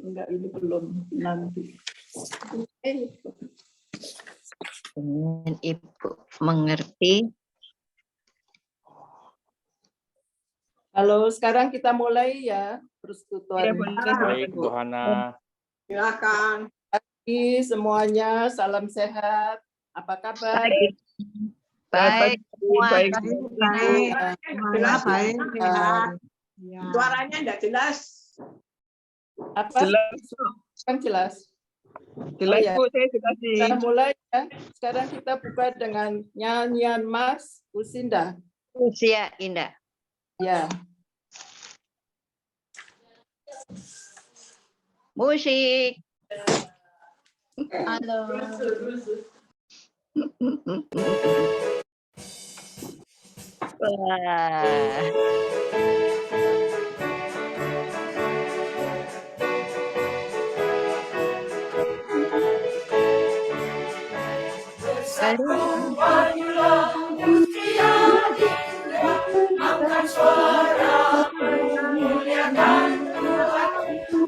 Enggak, ini belum nanti. Dan Ibu mengerti. Halo, sekarang kita mulai ya persekutuan. Baik, Bu Hana. Silakan. Pagi semuanya, salam sehat. Apa kabar? Baik. Baik. Suaranya enggak jelas. Apa? Jelas. Kan jelas. Jelas, ya. Bu, saya sudah sih. Kita mulai ya. Sekarang kita buka dengan nyanyian Mas Usinda. Usia indah. Ya. Musik. Halo. Wah. Angkat suara memuliakan Tuhan,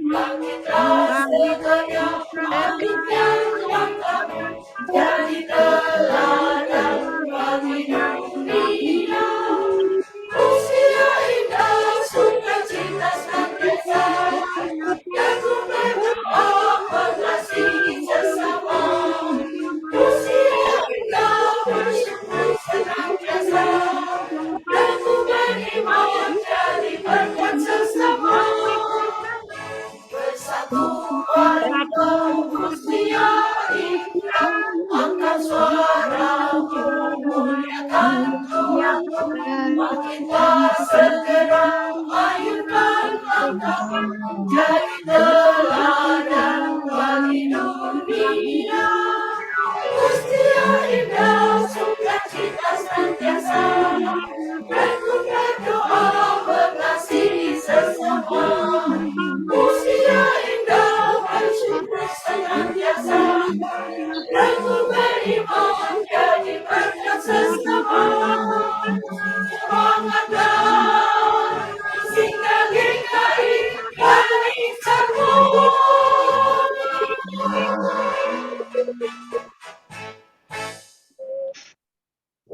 bangkitlah semuanya, bangkitlah yang kami jadi teladan bagi dunia. Usia indah, sukacita senantiasa, aku berdoa mengasihi sesama. Usia indah, bersyukur senantiasa, aku beriman jadi berkat sesama. Bersatu pada usia indah, angkat suara memuliakan Tuhan. Bangkitlah segera, ayunkan langkah, jadi teladan bagi dunia. Usia indah, sukacita senantiasa, aku berdoa mengasihi sesama. Usia indah, bersyukur senantiasa, aku beriman jadi berkat sesama. Semangatlah, sehingga GKI barisanmu.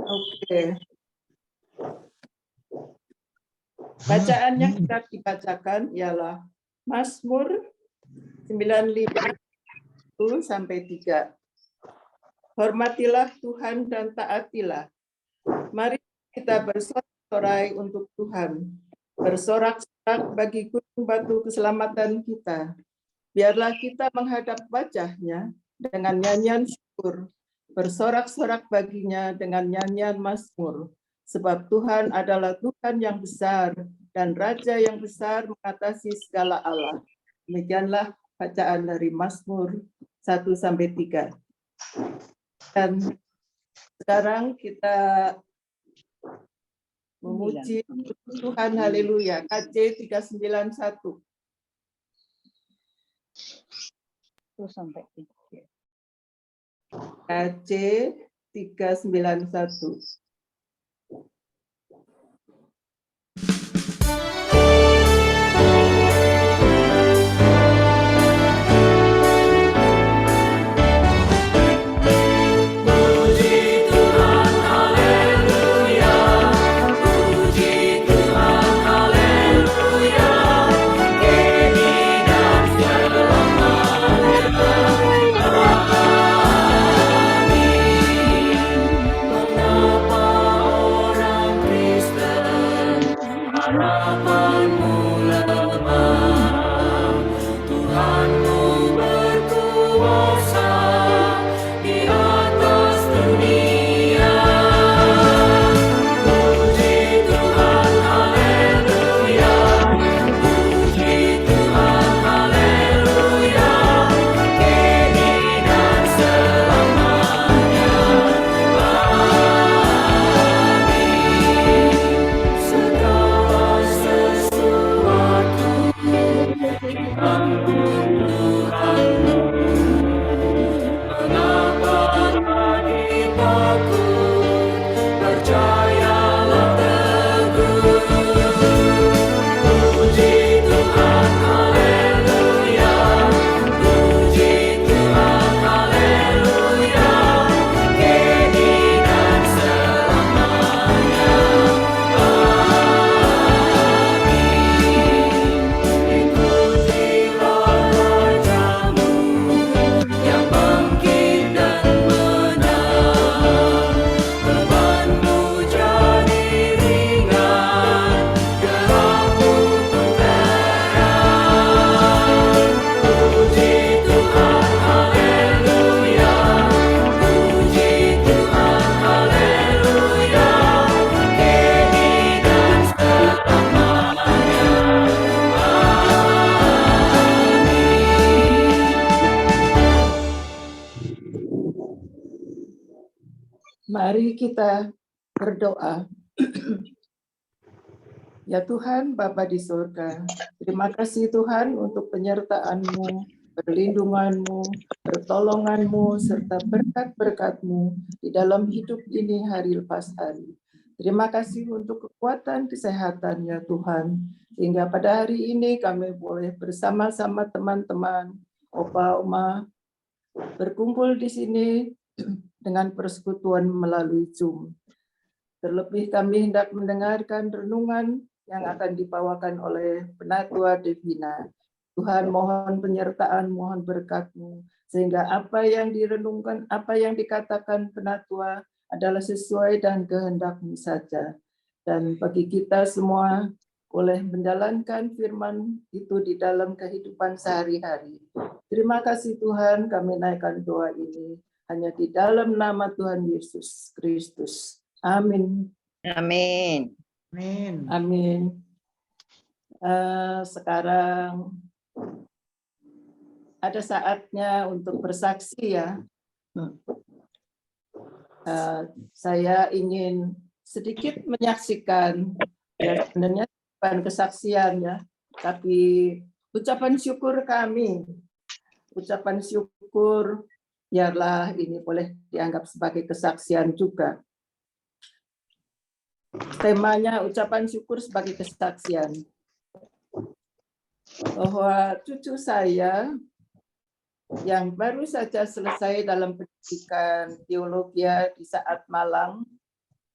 Oke. Bacaan yang hendak dibacakan ialah Mazmur 95 sampai 3. Hormatilah Tuhan dan taatilah. Mari kita bersorak-sorai untuk Tuhan. Bersorak-sorak bagi gunung batu keselamatan kita. Biarlah kita menghadap wajah-Nya dengan nyanyian syukur. Bersorak-sorak baginya dengan nyanyian mazmur. Sebab Tuhan adalah Tuhan yang besar dan Raja yang besar mengatasi segala Allah. Demikianlah bacaan dari Mazmur 1-3. Dan sekarang kita memuji Tuhan, haleluya. KJ 391. 1-3. KJ 391. Segala Mari kita berdoa. Ya Tuhan, Bapa di surga, terima kasih Tuhan untuk penyertaan-Mu, perlindungan-Mu, pertolongan-Mu, serta berkat-berkat-Mu di dalam hidup ini hari lepas hari. Terima kasih untuk kekuatan kesehatan ya Tuhan, sehingga pada hari ini kami boleh bersama-sama teman-teman, Opa, Oma, berkumpul di sini dengan persekutuan melalui Zoom. Terlebih kami hendak mendengarkan renungan yang akan dibawakan oleh Penatua Devina. Tuhan, mohon penyertaan, mohon berkat-Mu, sehingga apa yang direnungkan, apa yang dikatakan Penatua adalah sesuai dan kehendak-Mu saja. Dan bagi kita semua, boleh menjalankan firman itu di dalam kehidupan sehari-hari. Terima kasih Tuhan, kami naikkan doa ini hanya di dalam nama Tuhan Yesus Kristus. Amin. Amin. Amin. Sekarang ada saatnya untuk bersaksi ya. Saya ingin sedikit menyaksikan, ya sebenarnya bukan kesaksian ya, tapi ucapan syukur kami. Ucapan syukur biarlah ini boleh dianggap sebagai kesaksian juga. Temanya ucapan syukur sebagai kesaksian. Bahwa cucu saya yang baru saja selesai dalam pendidikan teologi di saat Malang,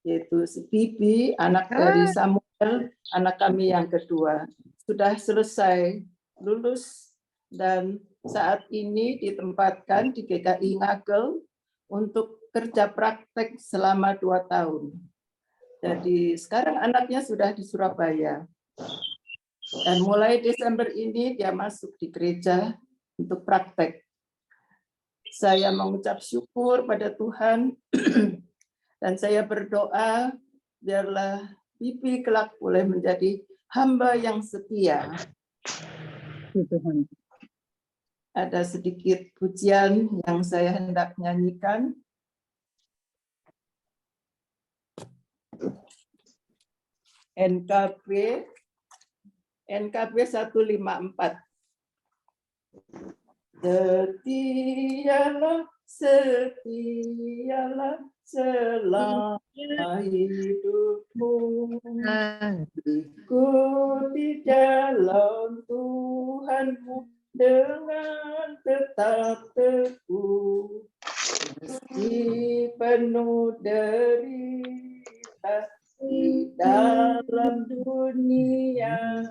yaitu si Bibi, anak dari Samuel, anak kami yang kedua, sudah selesai lulus dan saat ini ditempatkan di GKI Ngagel untuk kerja praktek selama 2 tahun. Jadi sekarang anaknya sudah di Surabaya. Dan mulai Desember ini dia masuk di gereja untuk praktek. Saya mengucap syukur pada Tuhan dan saya berdoa biarlah Bibi kelak boleh menjadi hamba yang setia. Ada sedikit pujian yang saya hendak nyanyikan. NKB 154. Setialah selama hidupmu, ikuti jalan Tuhanmu dengan tetap teguh, meski penuh derita di dalam dunia,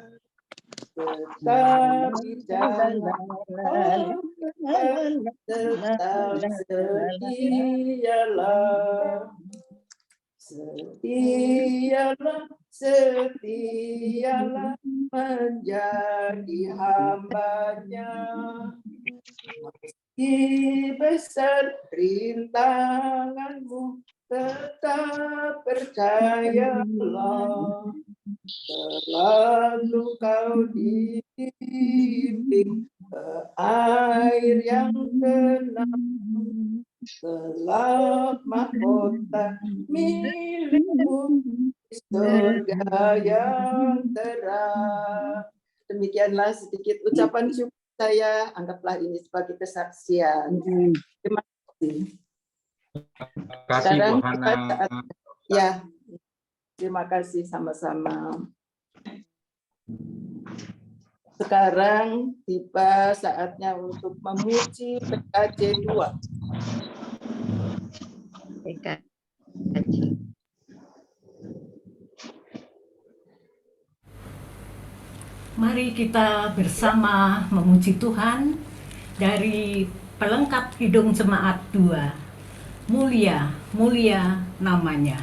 tetap di jalan, tetap setialah menjadi hambanya, meski besar rintanganmu, tetap percayalah, selalu kau dibimbing ke air yang tenang, kelak mahkota milikmu di surga yang terang. Demikianlah sedikit ucapan syukur saya, anggaplah ini sebagai kesaksian. Terima kasih. Sekarang kita ya, terima kasih sama-sama. Sekarang tiba saatnya untuk memuji PKJ 2. Mari kita bersama memuji Tuhan dari pelengkap Kidung Jemaat 2. Mulia, mulia namanya.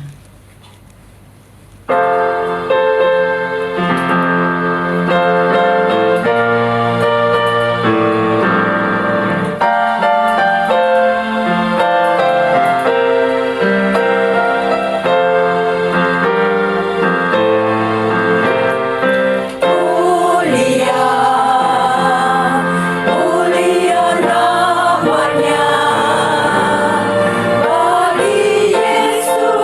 Yesus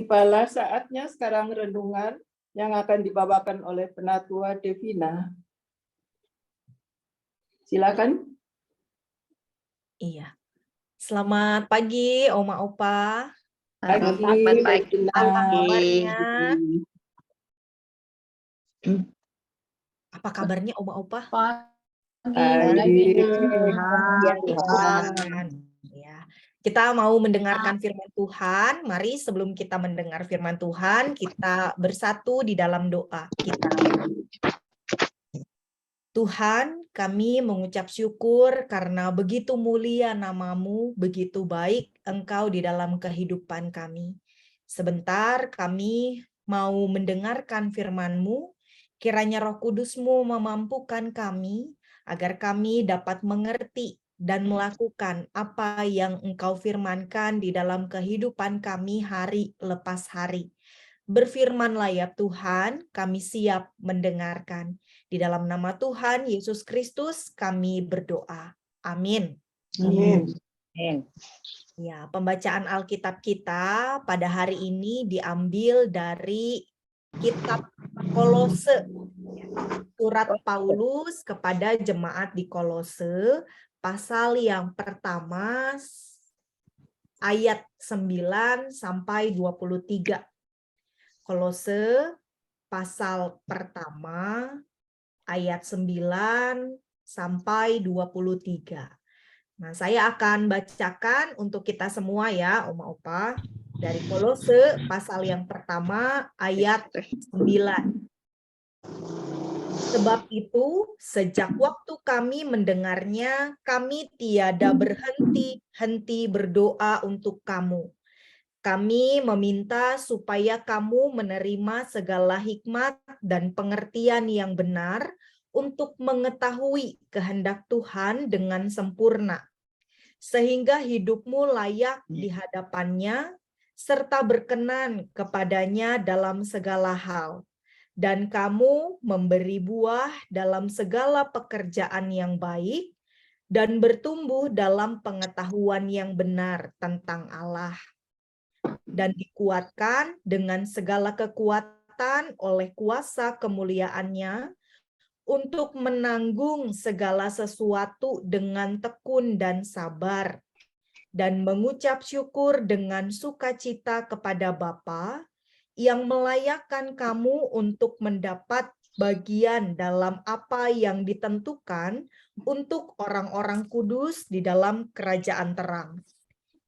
Tibalah saatnya sekarang renungan yang akan dibawakan oleh Penatua Devina. Silakan. Iya. Selamat pagi, Oma Opa. Selamat pagi. Apa kabarnya? Apa kabarnya, Oma Opa? Tuhan. Ya. Kita mau mendengarkan firman Tuhan. Mari sebelum kita mendengar firman Tuhan, kita bersatu di dalam doa kita. Tuhan, kami mengucap syukur karena begitu mulia nama-Mu, begitu baik Engkau di dalam kehidupan kami. Sebentar kami mau mendengarkan firman-Mu, kiranya Roh Kudus-Mu memampukan kami agar kami dapat mengerti dan melakukan apa yang Engkau firmankan di dalam kehidupan kami hari lepas hari. Berfirmanlah ya Tuhan, kami siap mendengarkan. Di dalam nama Tuhan Yesus Kristus kami berdoa. Amin. Amin. Ya, pembacaan Alkitab kita pada hari ini diambil dari kitab Kolose. Surat Paulus kepada jemaat di Kolose, pasal yang pertama ayat 9 sampai 23. Kolose pasal pertama ayat 9 sampai 23. Nah, saya akan bacakan untuk kita semua ya, Oma Opa, dari Kolose pasal yang pertama ayat 9. Sebab itu, sejak waktu kami mendengarnya, kami tiada berhenti-henti berdoa untuk kamu. Kami meminta supaya kamu menerima segala hikmat dan pengertian yang benar untuk mengetahui kehendak Tuhan dengan sempurna, sehingga hidupmu layak di hadapannya, serta berkenan kepadanya dalam segala hal. Dan kamu memberi buah dalam segala pekerjaan yang baik, dan bertumbuh dalam pengetahuan yang benar tentang Allah, dan dikuatkan dengan segala kekuatan oleh kuasa kemuliaannya untuk menanggung segala sesuatu dengan tekun dan sabar, dan mengucap syukur dengan sukacita kepada Bapa yang melayakkan kamu untuk mendapat bagian dalam apa yang ditentukan untuk orang-orang kudus di dalam kerajaan terang.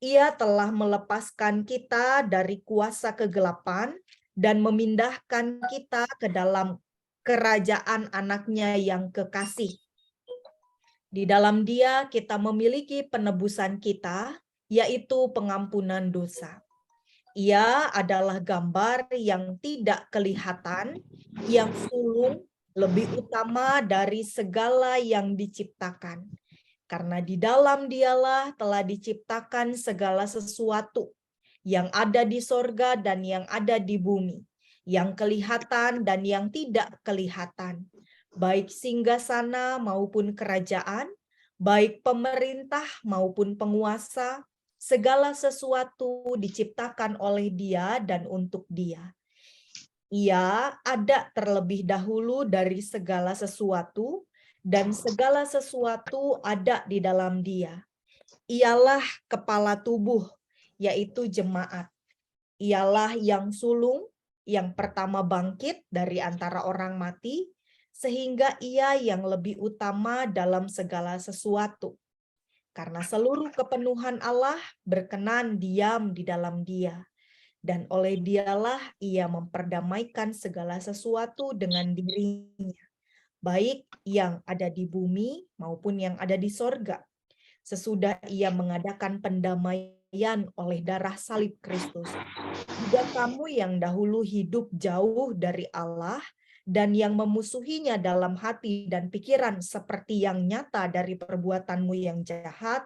Ia telah melepaskan kita dari kuasa kegelapan dan memindahkan kita ke dalam kerajaan anaknya yang kekasih. Di dalam Dia kita memiliki penebusan kita, yaitu pengampunan dosa. Ia adalah gambar yang tidak kelihatan, yang sulung, lebih utama dari segala yang diciptakan. Karena di dalam Dialah telah diciptakan segala sesuatu yang ada di sorga dan yang ada di bumi, yang kelihatan dan yang tidak kelihatan, baik singgasana maupun kerajaan, baik pemerintah maupun penguasa, segala sesuatu diciptakan oleh Dia dan untuk Dia. Ia ada terlebih dahulu dari segala sesuatu, dan segala sesuatu ada di dalam Dia. Ialah kepala tubuh, yaitu jemaat. Ialah yang sulung, yang pertama bangkit dari antara orang mati, sehingga Ia yang lebih utama dalam segala sesuatu. Karena seluruh kepenuhan Allah berkenan diam di dalam Dia, dan oleh Dialah Ia memperdamaikan segala sesuatu dengan dirinya, baik yang ada di bumi maupun yang ada di sorga, sesudah Ia mengadakan pendamaian oleh darah salib Kristus. Juga kamu yang dahulu hidup jauh dari Allah dan yang memusuhinya dalam hati dan pikiran seperti yang nyata dari perbuatanmu yang jahat,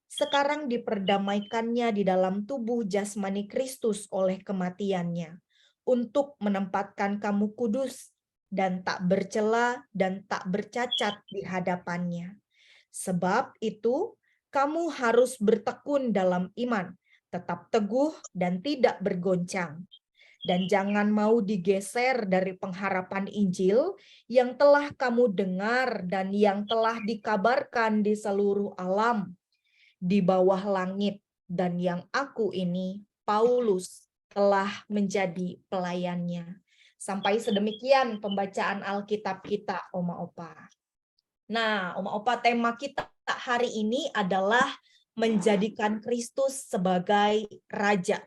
sekarang diperdamaikannya di dalam tubuh jasmani Kristus oleh kematiannya, untuk menempatkan kamu kudus dan tak bercela dan tak bercacat di hadapannya. Sebab itu, kamu harus bertekun dalam iman, Tetap teguh dan tidak bergoncang. Dan jangan mau digeser dari pengharapan Injil yang telah kamu dengar dan yang telah dikabarkan di seluruh alam, di bawah langit, dan yang aku ini, Paulus, telah menjadi pelayannya. Sampai sedemikian pembacaan Alkitab kita, Oma Opa. Nah, Oma Opa, tema kita hari ini adalah menjadikan Kristus sebagai Raja.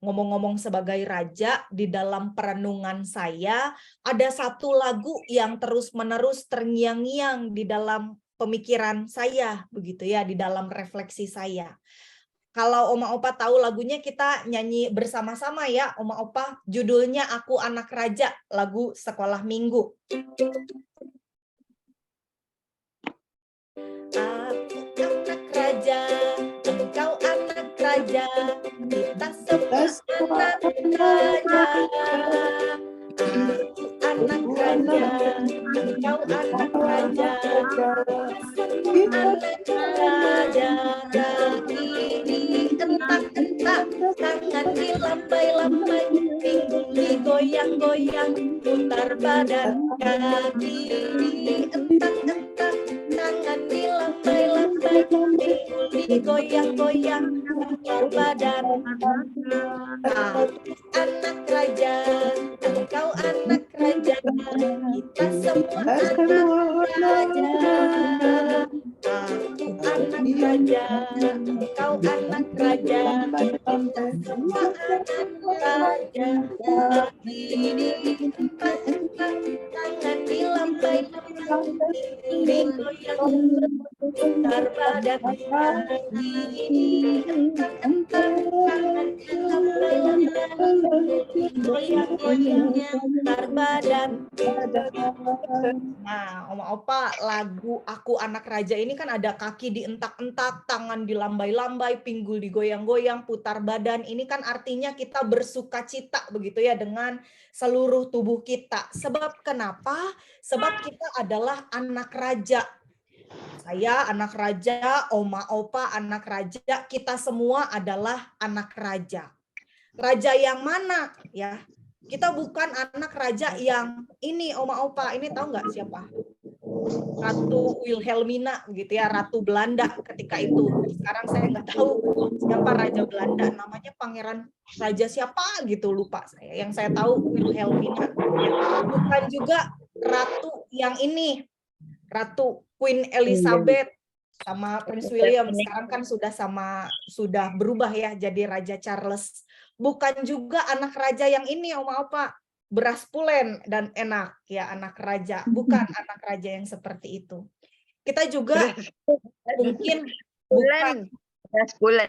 Ngomong-ngomong sebagai Raja, di dalam perenungan saya ada satu lagu yang terus-menerus terngiang-ngiang di dalam pemikiran saya, begitu ya, di dalam refleksi saya. Kalau Oma Opa tahu lagunya, kita nyanyi bersama-sama ya, Oma Opa. Judulnya Aku Anak Raja, lagu sekolah minggu. Aku anak raja, engkau anak raja, kita semua anak raja. Aku anak raja, engkau anak raja, kita semua anak raja. Kaki entak-entak, tangan dilambai-lambai, pinggul digoyang-goyang, putar badan. Kaki entak-entak, tangan dilambai-lambai, pinggul digoyang-goyang, putar badan. Aku anak raja, engkau anak raja, kita semua anak raja. Aku anak raja, engkau anak raja, kita semua anak raja. Ini entak-entak, tangan dilambai-lambai, digoyang, putar badan. Ini entak-entak, tangan dilambai-lambai, digoyang-goyang, putar badan. Nah, Oma Opa, lagu Aku Anak Raja ini kan ada kaki dientak-entak, tangan dilambai-lambai, pinggul digoyang-goyang, putar badan. Ini kan artinya kita bersukacita begitu ya dengan seluruh tubuh kita. Sebab kenapa? Sebab kita adalah anak raja. Saya anak raja, Oma Opa anak raja, kita semua adalah anak raja. Raja yang mana ya? Kita bukan anak raja yang ini, Oma Opa. Ini tahu nggak siapa? Ratu Wilhelmina gitu ya, Ratu Belanda ketika itu. Sekarang saya nggak tahu siapa Raja Belanda, namanya Pangeran Raja siapa gitu, lupa saya. Yang saya tahu Wilhelmina. Bukan juga Ratu yang ini, Ratu Queen Elizabeth sama Prince William. Sekarang kan sudah berubah ya jadi Raja Charles. Bukan juga anak raja yang ini, Oma Opa, beras pulen dan enak ya, anak raja. Bukan anak raja yang seperti itu. Kita juga mungkin bukan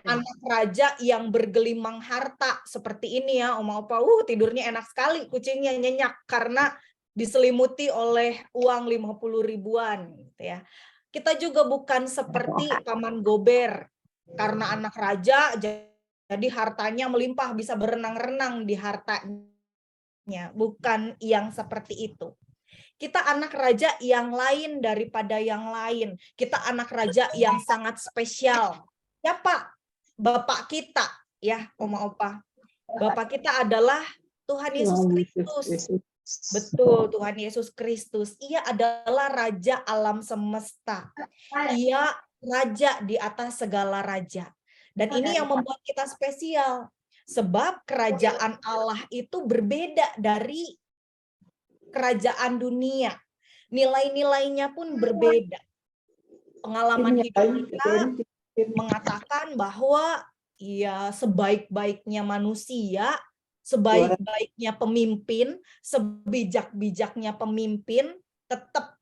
anak raja yang bergelimang harta seperti ini ya, Oma Opa. Tidurnya enak sekali, kucingnya nyenyak karena diselimuti oleh uang 50 ribuan gitu ya. Kita juga bukan seperti Paman Gober, karena anak raja jadi hartanya melimpah, bisa berenang-renang di hartanya. Bukan yang seperti itu. Kita anak raja yang lain daripada yang lain. Kita anak raja yang sangat spesial. Siapa? Bapak kita, ya, Oma Opa. Bapak kita adalah Tuhan Yesus Kristus. Betul, Tuhan Yesus Kristus. Ia adalah Raja alam semesta. Ia Raja di atas segala raja. Dan ini yang membuat kita spesial. Sebab kerajaan Allah itu berbeda dari kerajaan dunia. Nilai-nilainya pun berbeda. Pengalaman hidup kita mengatakan bahwa ya sebaik-baiknya manusia, sebaik-baiknya pemimpin, sebijak-bijaknya pemimpin, tetap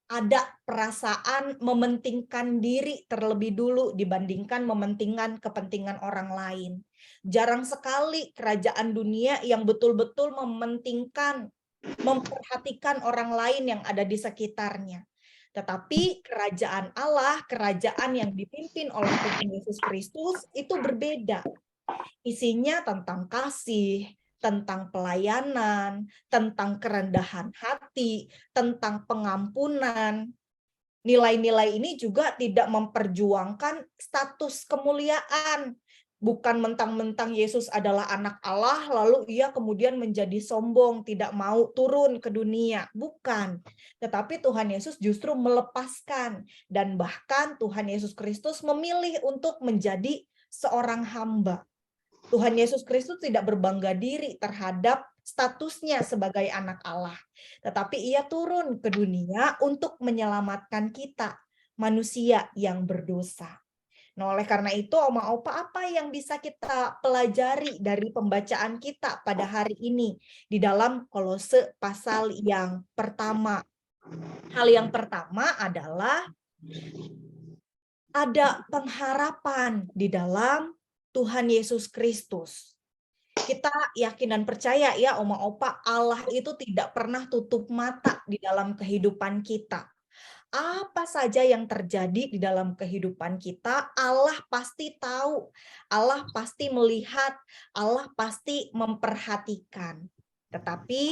ada perasaan mementingkan diri terlebih dulu dibandingkan mementingkan kepentingan orang lain. Jarang sekali kerajaan dunia yang betul-betul mementingkan, memperhatikan orang lain yang ada di sekitarnya. Tetapi kerajaan Allah, kerajaan yang dipimpin oleh Tuhan Yesus Kristus itu berbeda. Isinya tentang kasih, tentang pelayanan, tentang kerendahan hati, tentang pengampunan. Nilai-nilai ini juga tidak memperjuangkan status kemuliaan, Bukan mentang-mentang Yesus adalah anak Allah, lalu ia kemudian menjadi sombong, tidak mau turun ke dunia. Bukan. Tetapi Tuhan Yesus justru melepaskan. Dan bahkan Tuhan Yesus Kristus memilih untuk menjadi seorang hamba. Tuhan Yesus Kristus tidak berbangga diri terhadap statusnya sebagai anak Allah. Tetapi ia turun ke dunia untuk menyelamatkan kita, manusia yang berdosa. Nah, oleh karena itu, Oma Opa, apa yang bisa kita pelajari dari pembacaan kita pada hari ini di dalam Kolose pasal yang pertama? Hal yang pertama adalah ada pengharapan di dalam Tuhan Yesus Kristus. Kita yakin dan percaya ya, Oma Opa, Allah itu tidak pernah tutup mata di dalam kehidupan kita. Apa saja yang terjadi di dalam kehidupan kita, Allah pasti tahu, Allah pasti melihat, Allah pasti memperhatikan. Tetapi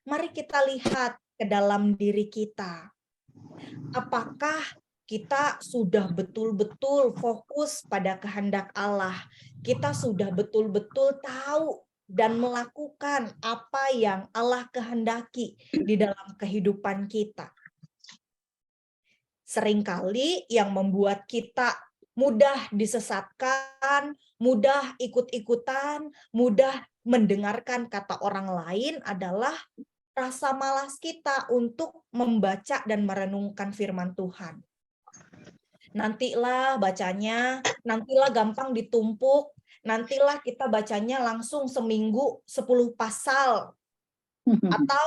mari kita lihat ke dalam diri kita. Apakah kita sudah betul-betul fokus pada kehendak Allah? Kita sudah betul-betul tahu dan melakukan apa yang Allah kehendaki di dalam kehidupan kita. Seringkali yang membuat kita mudah disesatkan, mudah ikut-ikutan, mudah mendengarkan kata orang lain adalah rasa malas kita untuk membaca dan merenungkan firman Tuhan. Nantilah bacanya, nantilah gampang ditumpuk, nantilah kita bacanya langsung seminggu 10 pasal. Atau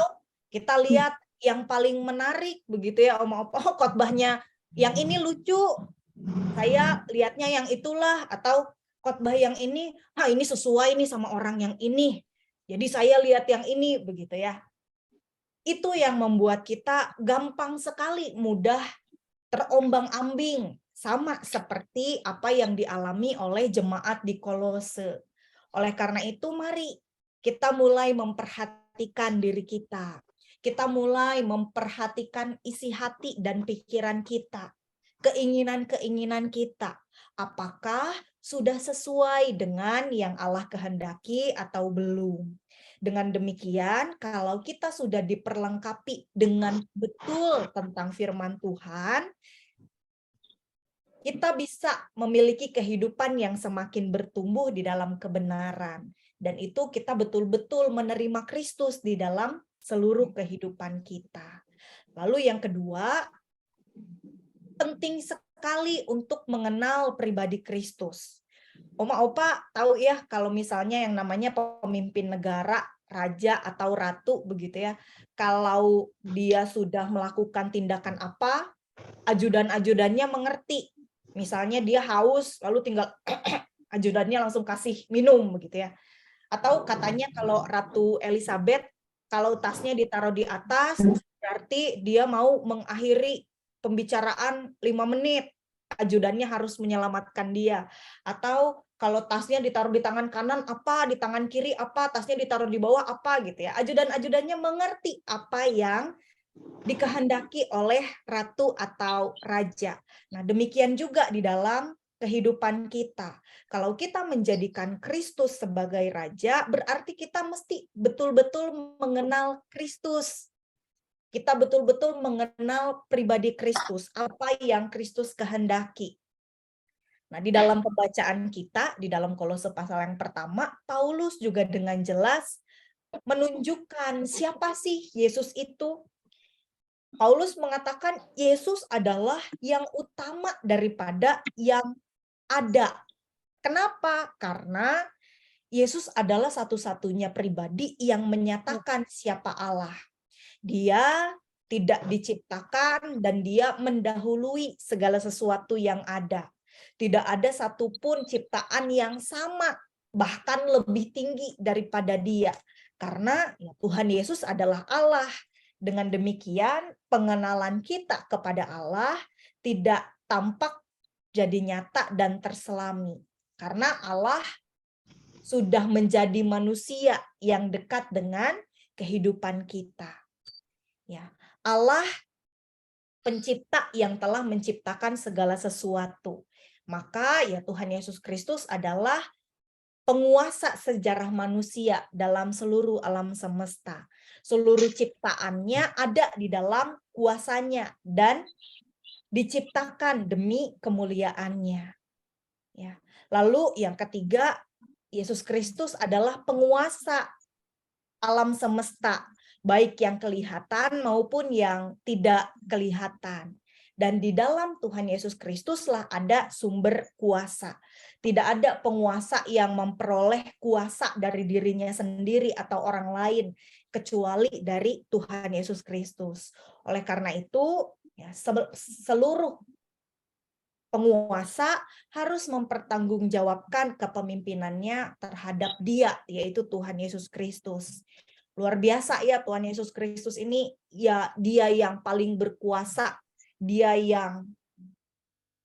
kita lihat yang paling menarik begitu ya, Oma Opa, oh, khotbahnya yang ini lucu, saya lihatnya yang itulah, atau khotbah yang ini sesuai nih sama orang yang ini, jadi saya lihat yang ini begitu ya. Itu yang membuat kita gampang sekali mudah terombang-ambing, sama seperti apa yang dialami oleh jemaat di Kolose. Oleh karena itu mari kita mulai memperhatikan diri kita. Kita mulai memperhatikan isi hati dan pikiran kita, keinginan-keinginan kita. Apakah sudah sesuai dengan yang Allah kehendaki atau belum? Dengan demikian, kalau kita sudah diperlengkapi dengan betul tentang firman Tuhan, kita bisa memiliki kehidupan yang semakin bertumbuh di dalam kebenaran. Dan itu kita betul-betul menerima Kristus di dalam seluruh kehidupan kita. Lalu yang kedua, penting sekali untuk mengenal pribadi Kristus. Oma Opa tahu ya, kalau misalnya yang namanya pemimpin negara, raja atau ratu begitu ya, kalau dia sudah melakukan tindakan apa, ajudan-ajudannya mengerti. Misalnya dia haus, lalu tinggal ajudannya langsung kasih minum begitu ya. Atau katanya kalau Ratu Elizabeth, kalau tasnya ditaruh di atas, berarti dia mau mengakhiri pembicaraan 5 menit. Ajudannya harus menyelamatkan dia. Atau kalau tasnya ditaruh di tangan kanan apa, di tangan kiri apa, tasnya ditaruh di bawah apa gitu ya. Ajudan-ajudannya mengerti apa yang dikehendaki oleh ratu atau raja. Nah, demikian juga di dalam kehidupan kita. Kalau kita menjadikan Kristus sebagai raja, berarti kita mesti betul-betul mengenal Kristus. Kita betul-betul mengenal pribadi Kristus, apa yang Kristus kehendaki. Nah, di dalam pembacaan kita, di dalam Kolose pasal yang pertama, Paulus juga dengan jelas menunjukkan siapa sih Yesus itu. Paulus mengatakan Yesus adalah yang utama daripada yang ada. Kenapa? Karena Yesus adalah satu-satunya pribadi yang menyatakan siapa Allah. Dia tidak diciptakan dan dia mendahului segala sesuatu yang ada. Tidak ada satupun ciptaan yang sama, bahkan lebih tinggi daripada dia. Karena ya, Tuhan Yesus adalah Allah. Dengan demikian, pengenalan kita kepada Allah tidak tampak jadi nyata dan terselami. Karena Allah sudah menjadi manusia yang dekat dengan kehidupan kita. Ya, Allah pencipta yang telah menciptakan segala sesuatu. Maka ya Tuhan Yesus Kristus adalah penguasa sejarah manusia dalam seluruh alam semesta. Seluruh ciptaannya ada di dalam kuasanya dan diciptakan demi kemuliaannya. Ya. Lalu yang ketiga, Yesus Kristus adalah penguasa alam semesta, baik yang kelihatan maupun yang tidak kelihatan. Dan di dalam Tuhan Yesus Kristuslah ada sumber kuasa. Tidak ada penguasa yang memperoleh kuasa dari dirinya sendiri atau orang lain, kecuali dari Tuhan Yesus Kristus. Oleh karena itu, ya, seluruh penguasa harus mempertanggungjawabkan kepemimpinannya terhadap Dia, yaitu Tuhan Yesus Kristus. Luar biasa ya, Tuhan Yesus Kristus ini, ya, Dia yang paling berkuasa, Dia yang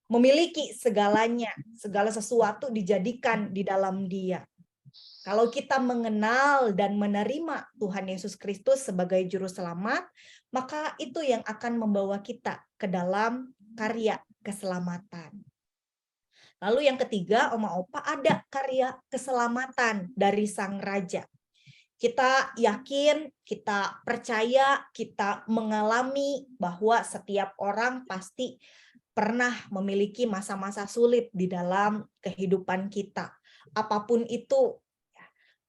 memiliki segalanya, segala sesuatu dijadikan di dalam Dia. Kalau kita mengenal dan menerima Tuhan Yesus Kristus sebagai juru selamat, maka itu yang akan membawa kita ke dalam karya keselamatan. Lalu yang ketiga, Oma Opa, ada karya keselamatan dari Sang Raja. Kita yakin, kita percaya, kita mengalami bahwa setiap orang pasti pernah memiliki masa-masa sulit di dalam kehidupan kita. Apapun itu,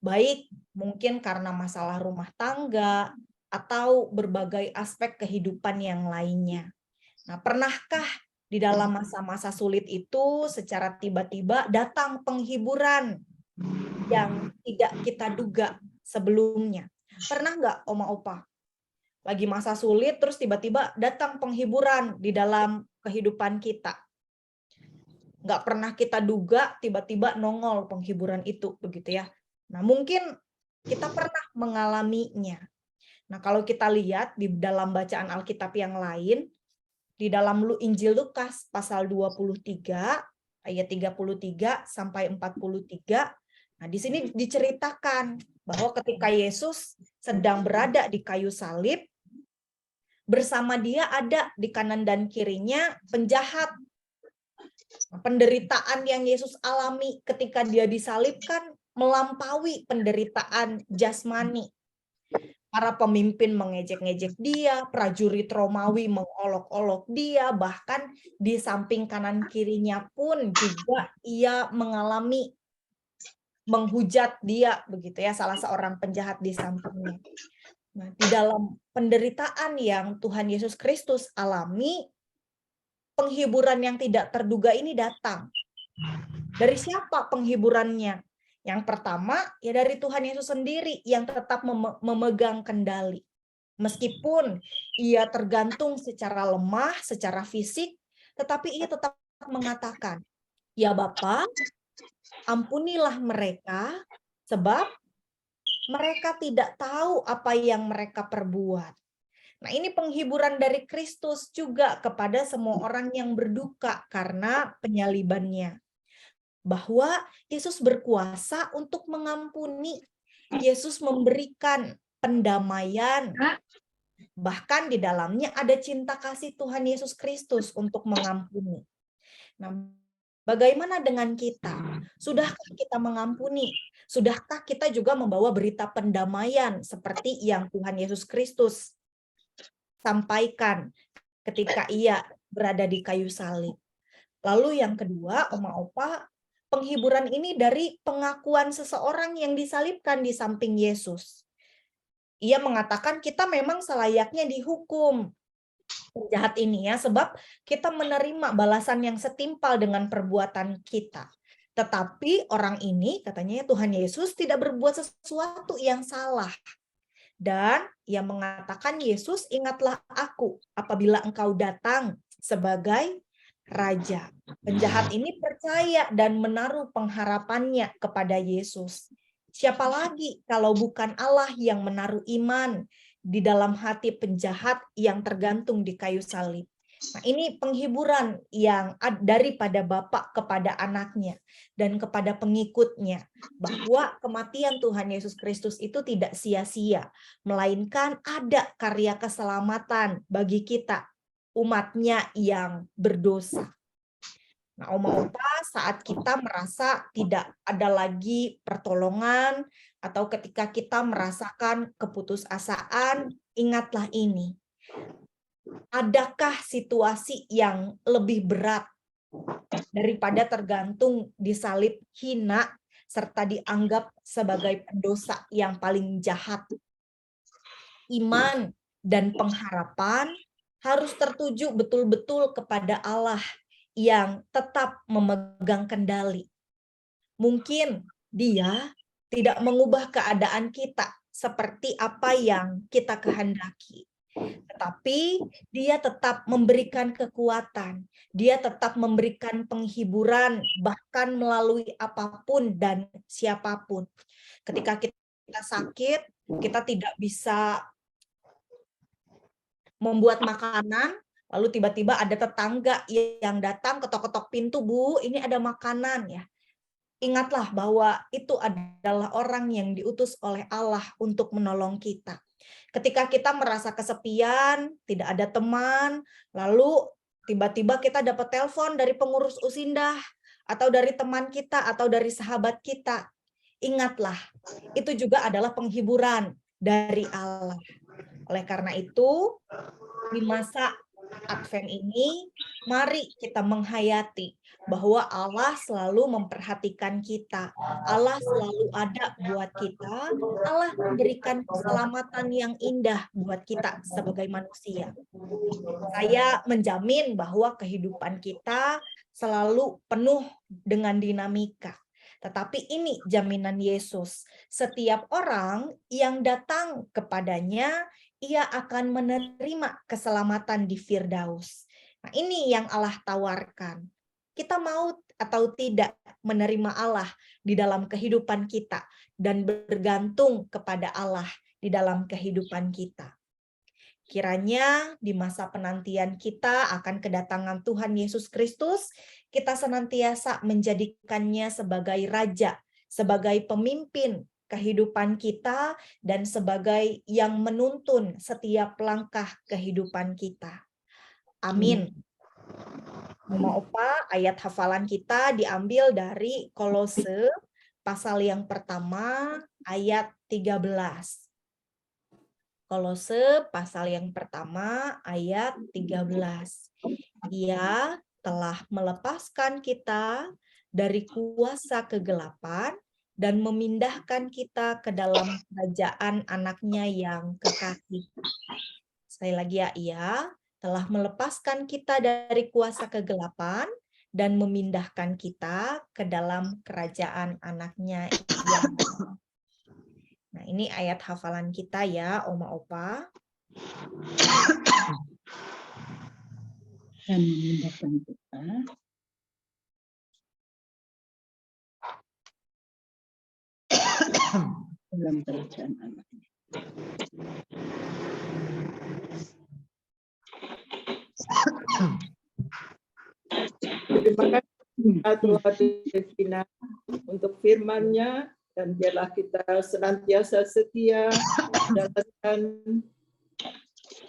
baik mungkin karena masalah rumah tangga atau berbagai aspek kehidupan yang lainnya. Nah, pernahkah di dalam masa-masa sulit itu secara tiba-tiba datang penghiburan yang tidak kita duga sebelumnya? Pernah nggak, Oma Opa? Lagi masa sulit, terus tiba-tiba datang penghiburan di dalam kehidupan kita. Nggak pernah kita duga, tiba-tiba nongol penghiburan itu, begitu ya. Nah, mungkin kita pernah mengalaminya. Nah, kalau kita lihat di dalam bacaan Alkitab yang lain, di dalam Injil Lukas pasal 23 ayat 33 sampai 43, nah di sini diceritakan bahwa ketika Yesus sedang berada di kayu salib, bersama Dia ada di kanan dan kirinya penjahat. Penderitaan yang Yesus alami ketika Dia disalibkan melampaui penderitaan jasmani. Para pemimpin mengejek-ngejek Dia, prajurit Romawi mengolok-olok Dia, bahkan di samping kanan kirinya pun juga ia mengalami menghujat Dia, begitu ya, salah seorang penjahat di sampingnya. Nah, di dalam penderitaan yang Tuhan Yesus Kristus alami, penghiburan yang tidak terduga ini datang. Dari siapa penghiburannya? Yang pertama, ya dari Tuhan Yesus sendiri yang tetap memegang kendali. Meskipun ia tergantung secara lemah, secara fisik, tetapi ia tetap mengatakan, "Ya Bapa, ampunilah mereka, sebab mereka tidak tahu apa yang mereka perbuat." Nah, ini penghiburan dari Kristus juga kepada semua orang yang berduka karena penyalibannya. Bahwa Yesus berkuasa untuk mengampuni. Yesus memberikan pendamaian. Bahkan di dalamnya ada cinta kasih Tuhan Yesus Kristus untuk mengampuni. Nah, bagaimana dengan kita? Sudahkah kita mengampuni? Sudahkah kita juga membawa berita pendamaian seperti yang Tuhan Yesus Kristus sampaikan ketika Ia berada di kayu salib? Lalu yang kedua, Oma Opa, penghiburan ini dari pengakuan seseorang yang disalibkan di samping Yesus. Ia mengatakan kita memang selayaknya dihukum penjahat ini ya, sebab kita menerima balasan yang setimpal dengan perbuatan kita. Tetapi orang ini, katanya Tuhan Yesus tidak berbuat sesuatu yang salah. Dan ia mengatakan, Yesus, ingatlah aku apabila engkau datang sebagai Raja. Penjahat ini percaya dan menaruh pengharapannya kepada Yesus. Siapa lagi kalau bukan Allah yang menaruh iman di dalam hati penjahat yang tergantung di kayu salib. Nah, ini penghiburan yang daripada Bapa kepada anaknya dan kepada pengikutnya, bahwa kematian Tuhan Yesus Kristus itu tidak sia-sia, melainkan ada karya keselamatan bagi kita, umatnya yang berdosa. Nah, Oma-Opa, saat kita merasa tidak ada lagi pertolongan atau ketika kita merasakan keputusasaan, ingatlah ini. Adakah situasi yang lebih berat daripada tergantung disalib hina serta dianggap sebagai pendosa yang paling jahat? Iman dan pengharapan harus tertuju betul-betul kepada Allah yang tetap memegang kendali. Mungkin Dia tidak mengubah keadaan kita seperti apa yang kita kehendaki, tetapi Dia tetap memberikan kekuatan, Dia tetap memberikan penghiburan bahkan melalui apapun dan siapapun. Ketika kita sakit, kita tidak bisa membuat makanan, lalu tiba-tiba ada tetangga yang datang ketok-ketok pintu, "Bu, ini ada makanan," ya. Ingatlah bahwa itu adalah orang yang diutus oleh Allah untuk menolong kita. Ketika kita merasa kesepian, tidak ada teman, lalu tiba-tiba kita dapat telepon dari pengurus Usindah, atau dari teman kita, atau dari sahabat kita. Ingatlah, itu juga adalah penghiburan dari Allah. Oleh karena itu, di masa Advent ini, mari kita menghayati bahwa Allah selalu memperhatikan kita. Allah selalu ada buat kita. Allah memberikan keselamatan yang indah buat kita sebagai manusia. Saya menjamin bahwa kehidupan kita selalu penuh dengan dinamika. Tetapi ini jaminan Yesus. Setiap orang yang datang kepadanya, ia akan menerima keselamatan di Firdaus. Nah, ini yang Allah tawarkan. Kita mau atau tidak menerima Allah di dalam kehidupan kita dan bergantung kepada Allah di dalam kehidupan kita. Kiranya di masa penantian kita akan kedatangan Tuhan Yesus Kristus, kita senantiasa menjadikannya sebagai Raja, sebagai pemimpin kehidupan kita, dan sebagai yang menuntun setiap langkah kehidupan kita. Amin. Oma-Opa, ayat hafalan kita diambil dari Kolose pasal yang pertama ayat 13. Kolose pasal yang pertama ayat 13. Ia telah melepaskan kita dari kuasa kegelapan dan memindahkan kita ke dalam kerajaan anaknya yang kekasih. Sekali lagi ya, ia telah melepaskan kita dari kuasa kegelapan dan memindahkan kita ke dalam kerajaan anaknya yang. Nah, ini ayat hafalan kita ya, Oma-Opa. Dan memindahkan kita dalam kerajaan anaknya. Terima kasih Tuhan Devina untuk firman-Nya, dan biarlah kita senantiasa setia menjalankan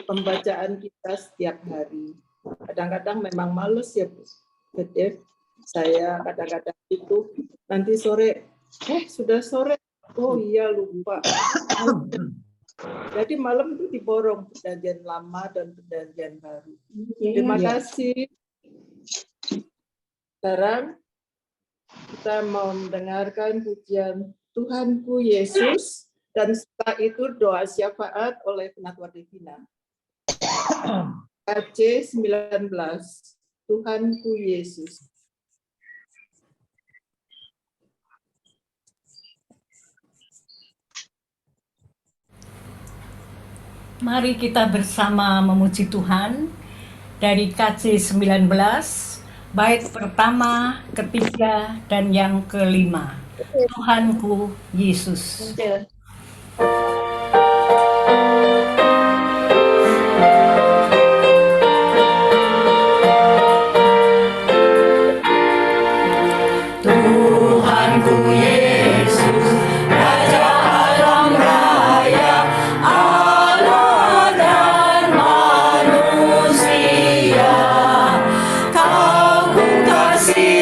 pembacaan kita setiap hari. Kadang-kadang memang males ya Bu Dev. Saya kadang-kadang itu nanti sore, sudah sore, oh iya lupa. Jadi malam itu diborong perjanjian lama dan perjanjian baru. Terima kasih. Sekarang kita mau mendengarkan pujian Tuhanku Yesus, dan setelah itu doa syafaat oleh Penatua Devina. KC 19, Tuhanku Yesus. Mari kita bersama memuji Tuhan dari KC 19, bait pertama, ketiga, dan yang kelima. Tuhanku Yesus. Tuhanku Yesus, Raja alam raya, Allah dan manusia, Kau ku kasih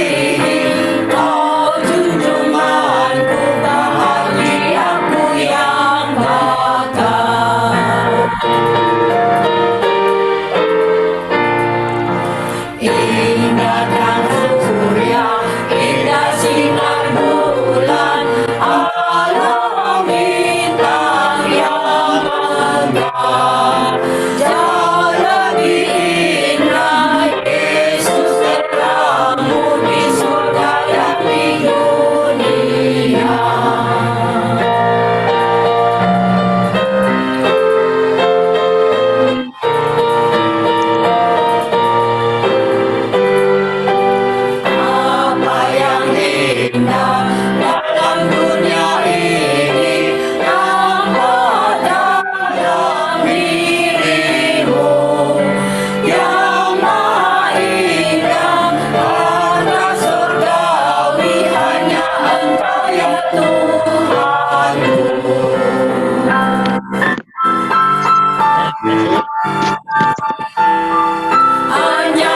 Hanya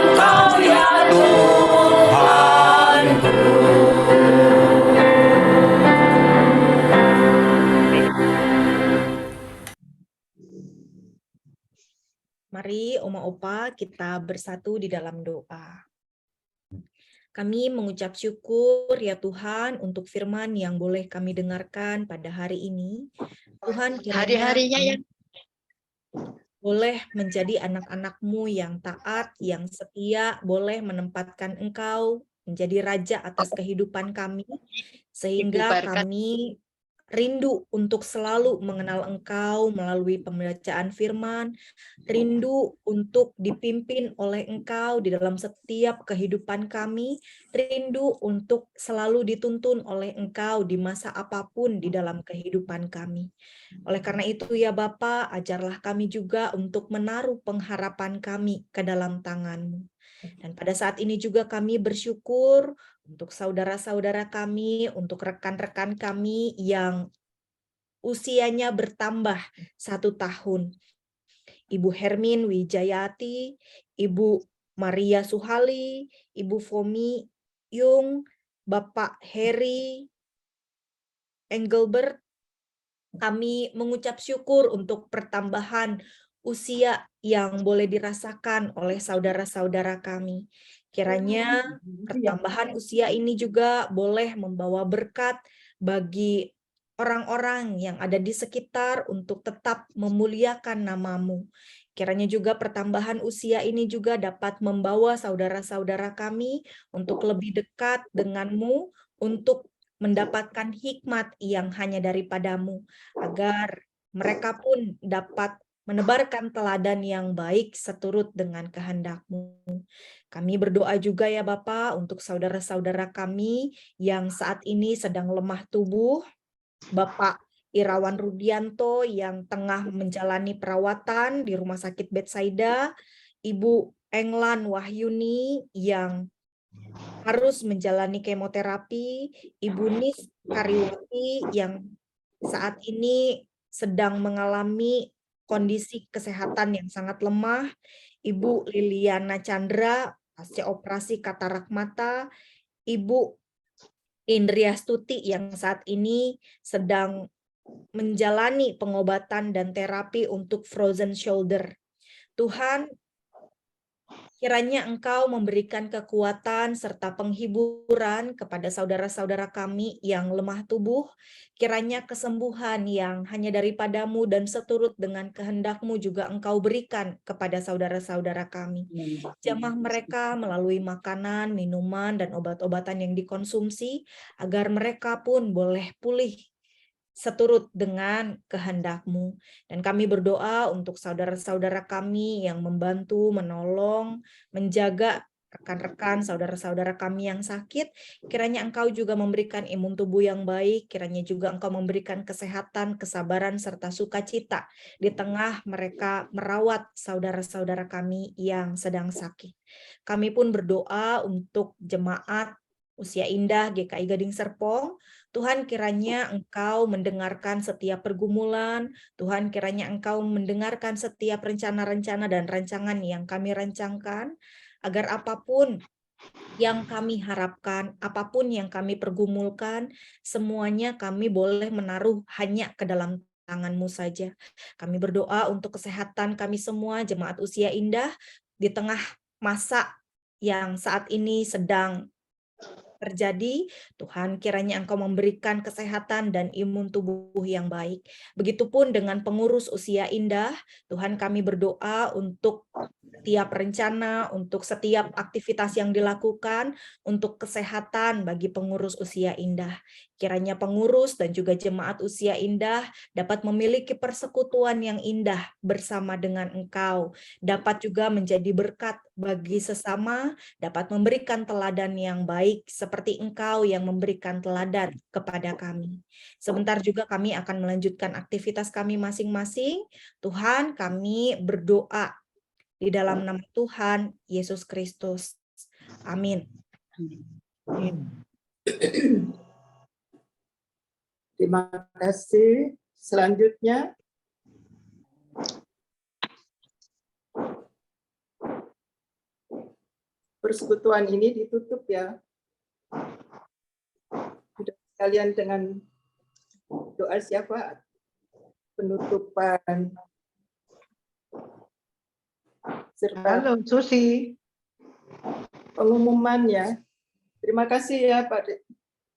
Engkau ya Tuhanku. Mari Oma Opa kita bersatu di dalam doa. Kami mengucap syukur ya Tuhan untuk firman yang boleh kami dengarkan pada hari ini. Tuhan kiranya kami boleh menjadi anak-anak-Mu yang taat, yang setia, boleh menempatkan Engkau menjadi Raja atas kehidupan kami, sehingga kami rindu untuk selalu mengenal Engkau melalui pembacaan firman, rindu untuk dipimpin oleh Engkau di dalam setiap kehidupan kami, rindu untuk selalu dituntun oleh Engkau di masa apapun di dalam kehidupan kami. Oleh karena itu ya Bapa, ajarlah kami juga untuk menaruh pengharapan kami ke dalam tangan-Mu. Dan pada saat ini juga kami bersyukur untuk saudara-saudara kami, untuk rekan-rekan kami yang usianya bertambah 1 tahun. Ibu Hermin Wijayati, Ibu Maria Suhali, Ibu Fomi Yung, Bapak Heri Engelbert, kami mengucap syukur untuk pertambahan usia yang boleh dirasakan oleh saudara-saudara kami. Kiranya pertambahan usia ini juga boleh membawa berkat bagi orang-orang yang ada di sekitar untuk tetap memuliakan nama-Mu. Kiranya juga pertambahan usia ini juga dapat membawa saudara-saudara kami untuk lebih dekat dengan-Mu, untuk mendapatkan hikmat yang hanya daripada-Mu, agar mereka pun dapat menebarkan teladan yang baik seturut dengan kehendak-Mu. Kami berdoa juga ya Bapa untuk saudara-saudara kami yang saat ini sedang lemah tubuh, Bapak Irawan Rudianto yang tengah menjalani perawatan di Rumah Sakit Bethsaida, Ibu Englan Wahyuni yang harus menjalani kemoterapi, Ibu Nis Karyawati yang saat ini sedang mengalami kondisi kesehatan yang sangat lemah, Ibu Liliana Chandra pasca operasi katarak mata, Ibu Indriastuti yang saat ini sedang menjalani pengobatan dan terapi untuk frozen shoulder. Tuhan, kiranya Engkau memberikan kekuatan serta penghiburan kepada saudara-saudara kami yang lemah tubuh. Kiranya kesembuhan yang hanya daripada-Mu dan seturut dengan kehendak-Mu juga Engkau berikan kepada saudara-saudara kami. Jamah mereka melalui makanan, minuman, dan obat-obatan yang dikonsumsi, agar mereka pun boleh pulih seturut dengan kehendak-Mu. Dan kami berdoa untuk saudara-saudara kami yang membantu, menolong, menjaga rekan-rekan, saudara-saudara kami yang sakit. Kiranya Engkau juga memberikan imun tubuh yang baik, kiranya juga Engkau memberikan kesehatan, kesabaran, serta sukacita di tengah mereka merawat saudara-saudara kami yang sedang sakit. Kami pun berdoa untuk jemaat Usia Indah GKI Gading Serpong. Tuhan, kiranya Engkau mendengarkan setiap pergumulan, Tuhan kiranya Engkau mendengarkan setiap rencana-rencana dan rancangan yang kami rancangkan, agar apapun yang kami harapkan, apapun yang kami pergumulkan, semuanya kami boleh menaruh hanya ke dalam tangan-Mu saja. Kami berdoa untuk kesehatan kami semua, jemaat Usia Indah, di tengah masa yang saat ini sedang terjadi, Tuhan kiranya Engkau memberikan kesehatan dan imun tubuh yang baik. Begitupun dengan pengurus Usia Indah, Tuhan kami berdoa untuk setiap rencana, untuk setiap aktivitas yang dilakukan, untuk kesehatan bagi pengurus Usia Indah. Kiranya pengurus dan juga jemaat Usia Indah dapat memiliki persekutuan yang indah bersama dengan Engkau, dapat juga menjadi berkat bagi sesama, dapat memberikan teladan yang baik seperti Engkau yang memberikan teladan kepada kami. Sebentar juga kami akan melanjutkan aktivitas kami masing-masing. Tuhan, kami berdoa di dalam nama Tuhan Yesus Kristus. Amin. Terima kasih. Selanjutnya persekutuan ini ditutup ya. Sudah sekalian dengan doa syafaat penutupan serta Halo, Susi. pengumuman ya. Terima kasih ya Pak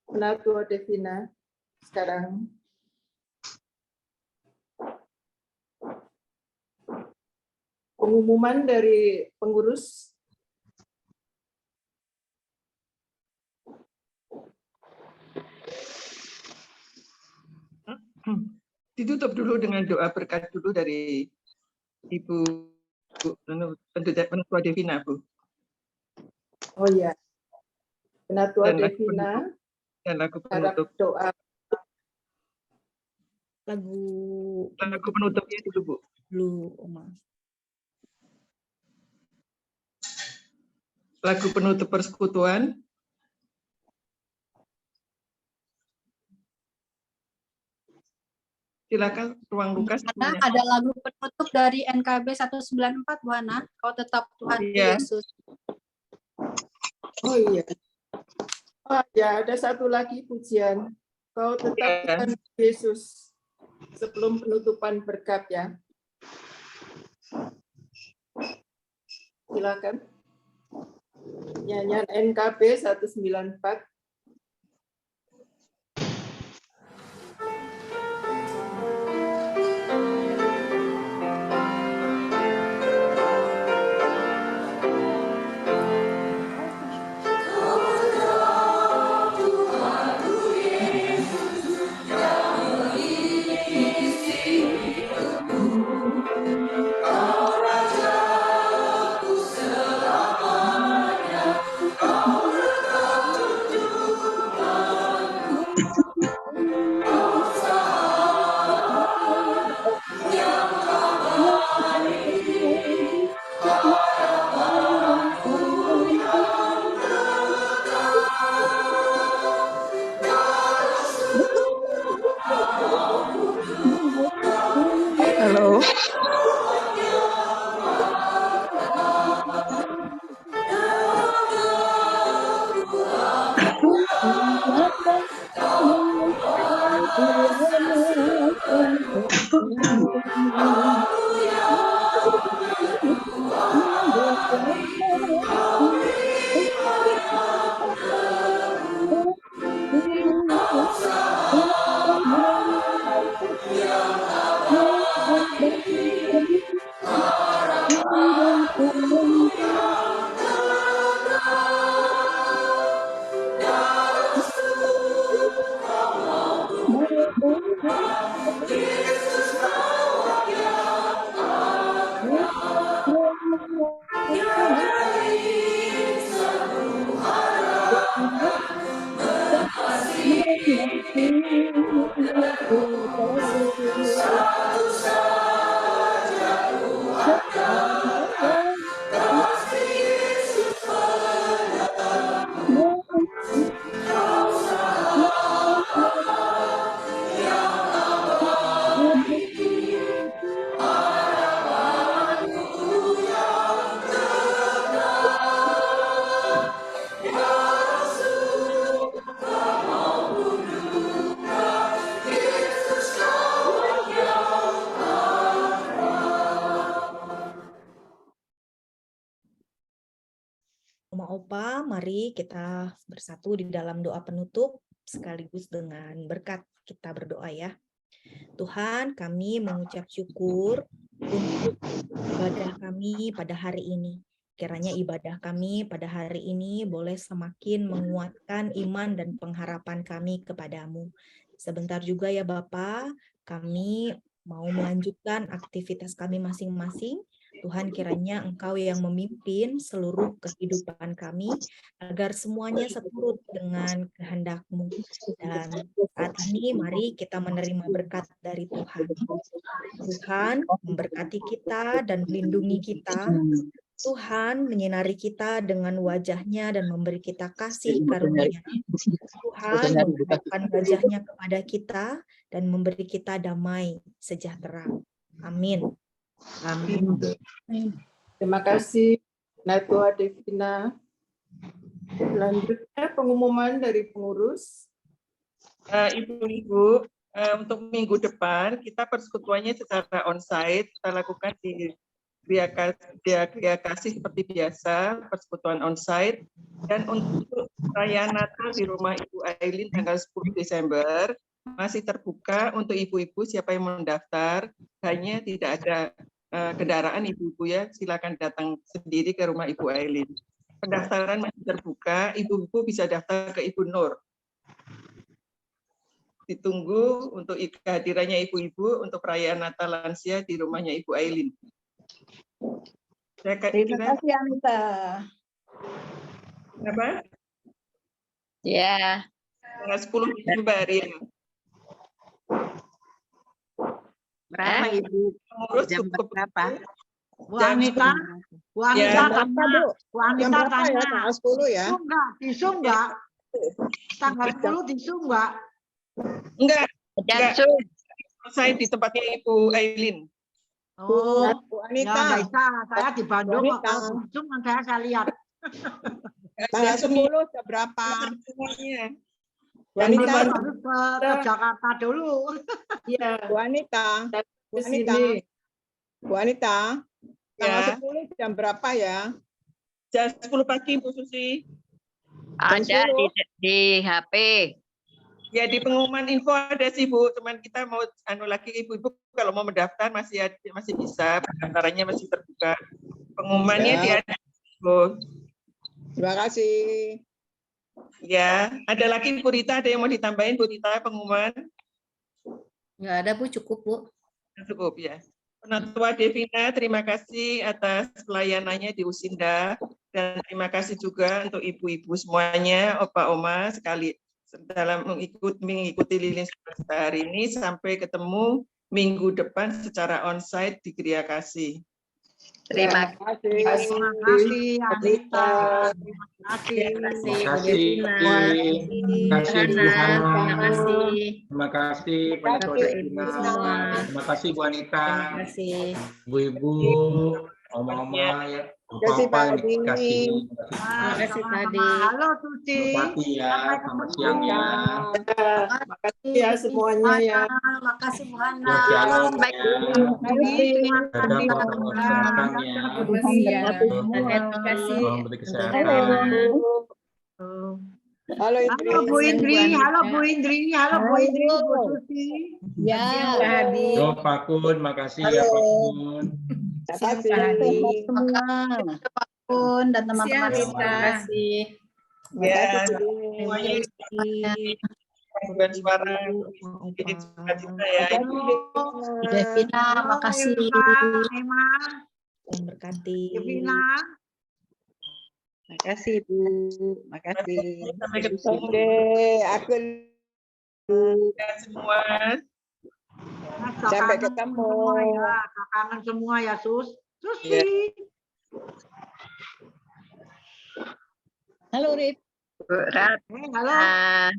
Penatua Devina. Sekarang pengumuman dari pengurus. Ditutup dulu dengan doa berkat dulu dari Ibu Penatua Devina, Bu. Oh ya, Penatua Dan lagu Devina Dan lagu harap penutup. doa. Lagu Lagu penutupnya dulu, Bu. dulu, Oma. Lagu penutup persekutuan. Silakan, ruang Lukas. Nah, ada lagu penutup dari NKB 194, Bu Hana. Kau tetap Tuhan Iya. Yesus. Oh iya. Oh ya, ada satu lagi pujian. Kau tetap Iya. Tuhan Yesus. Sebelum penutupan berkat ya. Silakan. Nyanyian NKB 194. Halo. Oma Opa, mari kita bersatu di dalam doa penutup sekaligus dengan berkat kita berdoa ya. Tuhan, kami mengucap syukur untuk ibadah kami pada hari ini. Kiranya ibadah kami pada hari ini boleh semakin menguatkan iman dan pengharapan kami kepadamu. Sebentar juga ya Bapa, kami mau melanjutkan aktivitas kami masing-masing. Tuhan, kiranya Engkau yang memimpin seluruh kehidupan kami agar semuanya seturut dengan kehendak-Mu. Dan saat ini mari kita menerima berkat dari Tuhan. Tuhan memberkati kita dan melindungi kita. Tuhan menyinari kita dengan wajah-Nya dan memberi kita kasih karunia. Tuhan menghadapkan wajah-Nya kepada kita dan memberi kita damai sejahtera. Amin. Amin. Terima kasih Penatua Devina. Selanjutnya pengumuman dari pengurus. Ibu-ibu, untuk minggu depan kita persekutuannya secara onsite kita lakukan di Gria Kasih seperti biasa, persekutuan onsite. Dan untuk perayaan Natal di rumah Ibu Aileen tanggal 10 Desember masih terbuka untuk ibu-ibu siapa yang mendaftar. Hanya tidak ada kendaraan ibu-ibu ya, silakan datang sendiri ke rumah Ibu Aileen. Pendaftaran masih terbuka, ibu-ibu bisa daftar ke Ibu Nur. Ditunggu untuk kehadirannya ibu-ibu untuk perayaan Natal lansia di rumahnya Ibu Aileen. Terima kasih Anita. Apa? Ya. Tanggal 10 Desember ya. Berapa Ibu? Pengurus Jam cukup berapa? Bu Anita, Bu Anita Ya. tanya, Bu Anita tanya, Tanggal 10 ya. tisu enggak? Tanggal 10 tisu enggak? Enggak, Jansu. saya di tempatnya Ibu Aileen. Oh, Bu ya Anita. enggak bisa. Saya di Bandung kok, Wanita. kalau tisu kan saya lihat. Tanggal 10 jam berapa? Semuanya. Bu Anita. Saya harus ke Jakarta dulu. Iya, Bu Anita. Bu ke Anita. sini. Bu Anita. Tanggal Ya. 10 jam berapa ya? Jam 10 pagi Bu Susi. Ada di HP. Ya di pengumuman info ada sih Bu, cuman kita mau lagi ibu-ibu kalau mau mendaftar masih bisa, pendaftarannya masih terbuka. Pengumumannya Ya. di Bu. Terima kasih. Ya, ada lagi Bu Rita, ada yang mau ditambahin Bu Rita pengumuman? Nggak ada Bu, cukup Bu. Cukup ya. Penatua Devina, terima kasih atas pelayanannya di Usinda dan terima kasih juga untuk ibu-ibu semuanya, opa oma sekali dalam mengikuti lilin semesta hari ini. Sampai ketemu minggu depan secara onsite di Gria Kasih. Terima kasih. Terima kasih Anita. Terima kasih. kasih Bu Devina. Terima kasih Bu Hana. Hana. Terima kasih. Terima kasih Penatua Bapak Devina. Ibu semua. Terima kasih Bu Anita. Terima kasih. Ibu-ibu, oma-oma ya. Terima kasih, Bapak yang Pak Adi. dikasih. Terima kasih Sama-sama. tadi. Halo Tuti. Pati ya, Sampai selamat ketemu. siang ya. Makasih ya semuanya ya. Makasih Bu Hana. Ya, shalom Baik. ya. Terima Jaga kasih. protokol kesehatan ya. Terima kasih. Selamat beri kesehatan. Halo Halo Bu Indri, halo Bu Indri, halo Bu Indri, Bu Susi. Ya. Hadi. Yo Pak Kun, makasih ya Pak Kun. Terima kasih. Pak Kun dan teman-teman. Siang, Terima Rita. kasih. Ya, semuanya bukan suara jadi cita-cita ya. Devina, makasih. Emma, Berkati. Devina. Makasih Bu. Makasih. Sampai ketemu Oke, aku semua. Sampai ketemu. Semua ya, kangen semua ya Sus. Susi. Ya. Halo Rip. Bu Rat. Halo, Ah,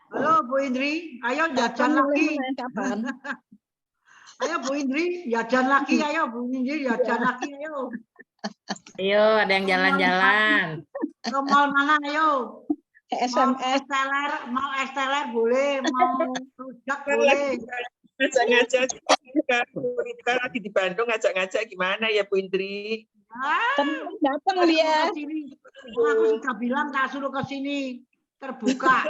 halo Bu Indri. Ayo jajan lagi. Kapan? Ayo Bu Indri, jajan lagi. Ayo Bu Indri, jajan lagi. Ayo. Ayo, ada yang jalan-jalan. Ke mall mana? Ayo. SMS. Mau esteler boleh, mau rujak boleh. Ngajak-ngajak kita lagi di Bandung, ngajak-ngajak gimana ya Bu Indri? Datang dia. Aku sudah bilang tak suruh ke sini, terbuka.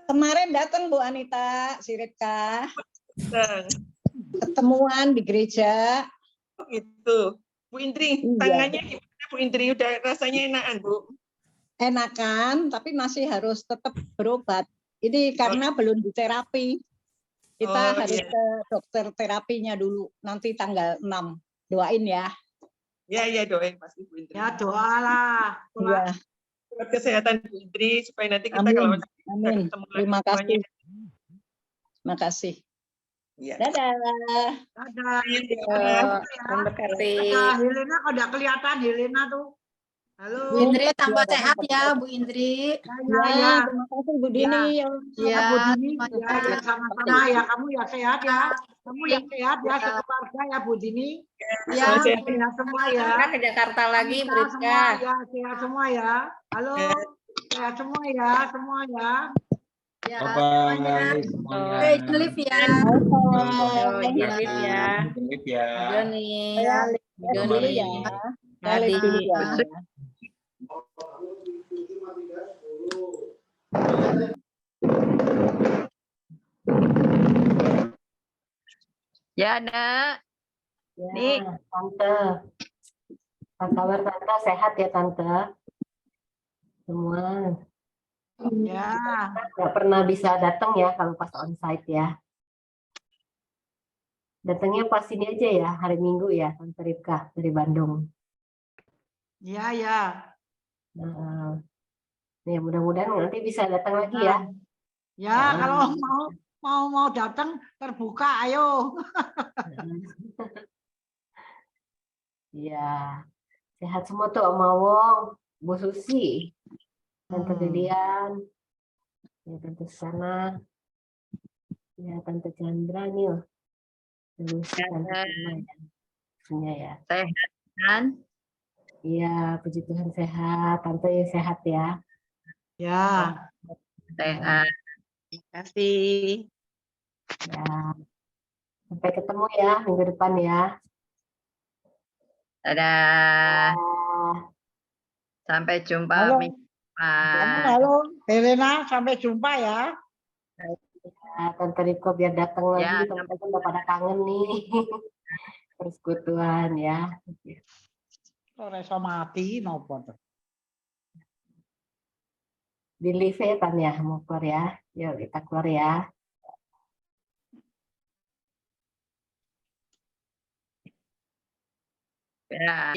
Kemarin datang Bu Anita, si Rika. Nah, Ketemuan di gereja. itu Bu Indri, Iya. tangannya gimana Bu Indri? Udah rasanya enakan Bu? Enakan, tapi masih harus tetap berobat. Ini karena belum diterapi. Kita Oh, harus iya. ke dokter terapinya dulu. Nanti tanggal 6. Doain ya. Ya doain pasti Bu Indri. Ya doalah. Iya. Buat kesehatan Bu Indri supaya nanti kita Amin. kalau Amin. ketemu lagi Terima kasih. semuanya. Terima kasih. Ya. Dadah. Ada. Memberkati. Ada Helena, kok tidak kelihatan Helena tuh. Halo. Bu Indri tambah sehat ya Bu Indri. Ya. Terima kasih Bu Dini. Ya, Bu Dini, ya, sama-sama ya. Kamu ya sehat ya. Kamu yang sehat ya, sekeluarga ya Bu Dini. Ya. Sehat semua ya. Kita ke Jakarta lagi, Kita Bribka. semua ya, sehat semua ya. Halo, sehat semua ya, semua ya. Ya, Bye-bye semuanya. Stay safe ya. Yo, izin live ya. Izin live ya. Joni. Saya Joni. dulu ya. Saya Adi. dulu ya. Ya, Nak. Ya, Nih. Tante. Apa kabar Tante? Sehat ya Tante? Semua. Ya. Nggak pernah bisa datang ya kalau pas onsite ya. Datangnya pas ini aja ya, hari Minggu ya, Tante Ripka dari Bandung. Ya, ya. Nah, ya mudah-mudahan nanti bisa datang lagi ya. Ya, kalau mau datang terbuka, ayo. Iya, sehat semua tuh Om Wong, Bu Susi, Tante Lilian, ya Tante Sana, ya Tante Chandra nih, Lucy, Tante Sana ya, semuanya ya. Sehat kan? Iya, puji Tuhan sehat, Tante ya sehat ya. Ya. Sehat. Terima kasih. Ya, sampai ketemu ya minggu depan ya. Dadah. Ah, Sampai jumpa Halo. minggu depan. Halo, Helena, sampai jumpa ya. ya, Tante Riko biar datang lagi, Ya, teman-teman udah pada kangen nih. Persekutuan ya. Kok reso mati nopo tuh. Di live ya Tan ya, mau keluar ya. Yuk kita keluar ya. Ya.